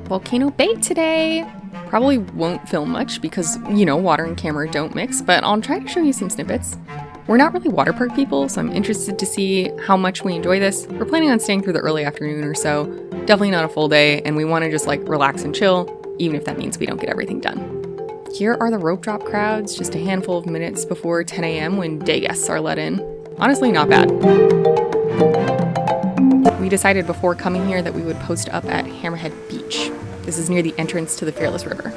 Volcano Bay today. Probably won't film much because, you know, water and camera don't mix, but I'll try to show you some snippets. We're not really water park people, so I'm interested to see how much we enjoy this. We're planning on staying through the early afternoon or so. Definitely not a full day, and we want to just like relax and chill, even if that means we don't get everything done. Here are the rope drop crowds, just a handful of minutes before 10 a.m. when day guests are let in. Honestly, not bad. We decided before coming here that we would post up at Hammerhead Beach. This is near the entrance to the Fearless River.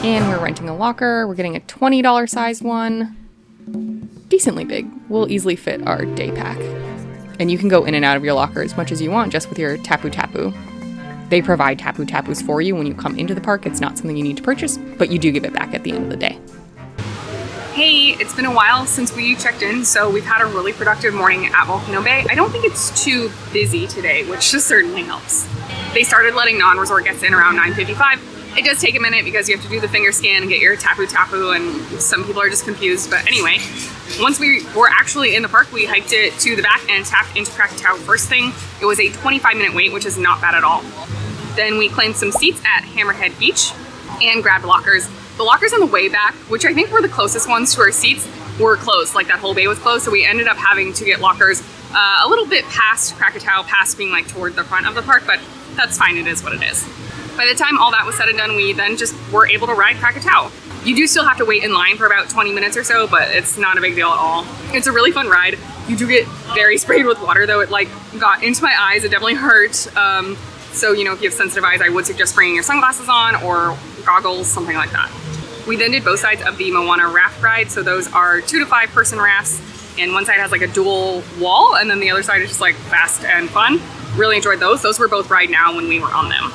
And we're renting a locker. We're getting a $20 sized one. Decently big. We'll easily fit our day pack. And you can go in and out of your locker as much as you want just with your Tapu Tapu. They provide Tapu Tapus for you when you come into the park. It's not something you need to purchase, but you do give it back at the end of the day. Hey, it's been a while since we checked in, so we've had a really productive morning at Volcano Bay. I don't think it's too busy today, which just certainly helps. They started letting non-resort guests in around 9:55. It does take a minute because you have to do the finger scan and get your Tapu Tapu, and some people are just confused. But anyway, once we were actually in the park, we hiked it to the back and tapped into Krakatoa first thing. It was a 25-minute wait, which is not bad at all. Then we claimed some seats at Hammerhead Beach and grabbed lockers. The lockers on the way back, which I think were the closest ones to our seats, were closed. Like that whole bay was closed, so we ended up having to get lockers a little bit past Krakatoa, past being like toward the front of the park, but that's fine, it is what it is. By the time all that was said and done, we then just were able to ride Krakatoa. You do still have to wait in line for about 20 minutes or so, but it's not a big deal at all. It's a really fun ride. You do get very sprayed with water though. It like got into my eyes, it definitely hurt. So, you know, if you have sensitive eyes, I would suggest bringing your sunglasses on or goggles, something like that. We then did both sides of the Moana raft ride. So those are 2 to 5 person rafts, and one side has like a dual wall, and then the other side is just like fast and fun. Really enjoyed those. Those were both Ride Now when we were on them.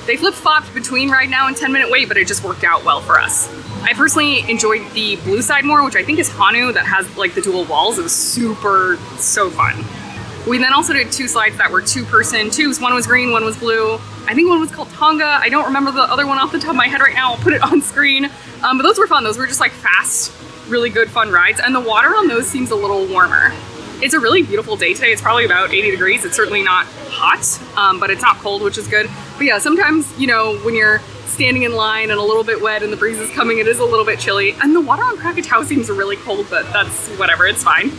They flip-flopped between Ride Now and 10-minute wait, but it just worked out well for us. I personally enjoyed the blue side more, which I think is Hanu, that has like the dual walls. It was so fun. We then also did 2 slides that were 2-person tubes. One was green, one was blue. I think one was called Tonga. I don't remember the other one off the top of my head right now. I'll put it on screen. But those were fun. Those were just like fast, really good fun rides. And the water on those seems a little warmer. It's a really beautiful day today. It's probably about 80 degrees. It's certainly not hot, but it's not cold, which is good. But yeah, sometimes, you know, when you're standing in line and a little bit wet and the breeze is coming, it is a little bit chilly. And the water on Krakatoa seems really cold, but that's whatever, it's fine.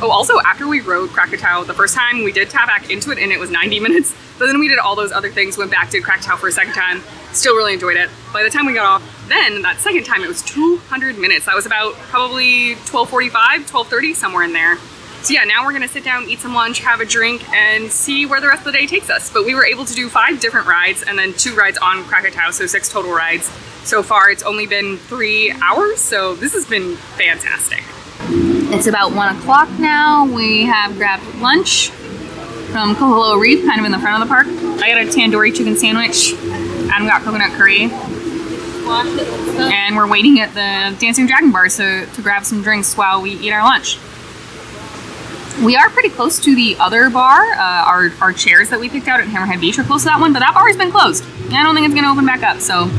Oh, also, after we rode Krakatoa the first time, we did tap back into it and it was 90 minutes. But then we did all those other things, went back to Krakatoa for a second time, still really enjoyed it. By the time we got off, then that second time, it was 200 minutes. That was about probably 12:45, 12:30, somewhere in there. So yeah, now we're gonna sit down, eat some lunch, have a drink, and see where the rest of the day takes us. But we were able to do 5 different rides and then 2 rides on Krakatoa, so 6 total rides. So far, it's only been 3 hours, so this has been fantastic. It's about 1 o'clock now. We have grabbed lunch from Kaholo Reef, kind of in the front of the park. I got a tandoori chicken sandwich, and we got coconut curry. And we're waiting at the Dancing Dragon bar to grab some drinks while we eat our lunch. We are pretty close to the other bar. Our chairs that we picked out at Hammerhead Beach are close to that one, but that bar has been closed. I don't think it's gonna open back up, so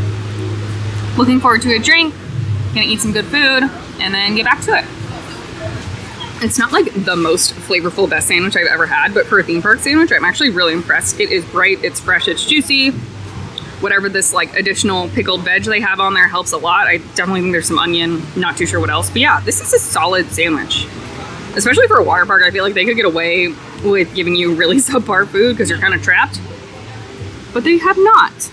looking forward to a drink, gonna eat some good food, and then get back to it. It's not like the most flavorful, best sandwich I've ever had, but for a theme park sandwich, I'm actually really impressed. It is bright, it's fresh, it's juicy. Whatever this like additional pickled veg they have on there helps a lot. I definitely think there's some onion, not too sure what else, but yeah, this is a solid sandwich. Especially for a water park, I feel like they could get away with giving you really subpar food because you're kind of trapped. But they have not.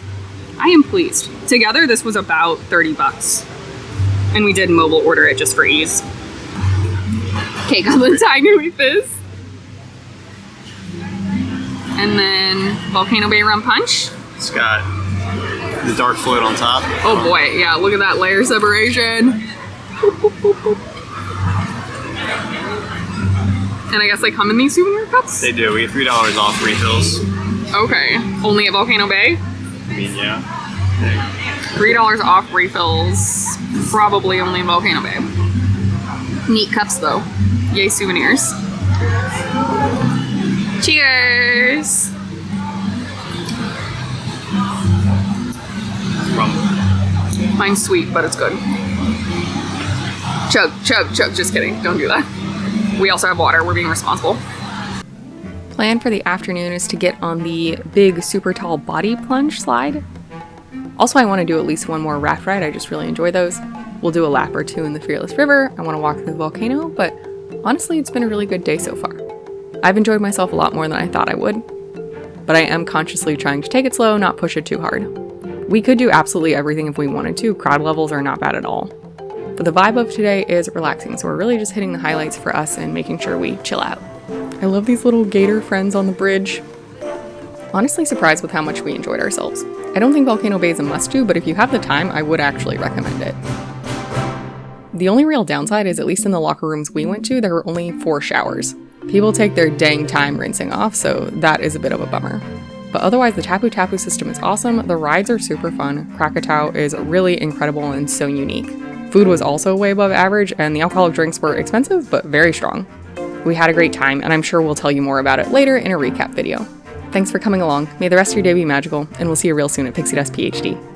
I am pleased. Together, this was about 30 bucks. And we did mobile order it just for ease. Okay, got the Tiger with this. And then Volcano Bay Rum Punch. It's got the dark float on top. Oh boy, yeah, look at that layer separation. Boop, boop, boop, boop. And I guess they come in these souvenir cups? They do. We get $3 off refills. Okay. Only at Volcano Bay? I mean, yeah. $3 off refills. Probably only in Volcano Bay. Neat cups though. Yay souvenirs. Cheers! Rum. Mine's sweet, but it's good. Chug, chug, chug. Just kidding. Don't do that. We also have water. We're being responsible. Plan for the afternoon is to get on the big super tall body plunge slide. Also, I want to do at least one more raft ride. I just really enjoy those. We'll do a lap or two in the Fearless River. I want to walk through the volcano, but honestly, it's been a really good day so far. I've enjoyed myself a lot more than I thought I would, but I am consciously trying to take it slow, not push it too hard. We could do absolutely everything if we wanted to. Crowd levels are not bad at all. But the vibe of today is relaxing, so we're really just hitting the highlights for us and making sure we chill out. I love these little gator friends on the bridge. Honestly surprised with how much we enjoyed ourselves. I don't think Volcano Bay is a must-do, but if you have the time, I would actually recommend it. The only real downside is, at least in the locker rooms we went to, there were only 4 showers. People take their dang time rinsing off, so that is a bit of a bummer. But otherwise, the Tapu Tapu system is awesome, the rides are super fun, Krakatau is really incredible and so unique. Food was also way above average, and the alcoholic drinks were expensive, but very strong. We had a great time, and I'm sure we'll tell you more about it later in a recap video. Thanks for coming along, may the rest of your day be magical, and we'll see you real soon at Pixie Dust PhD.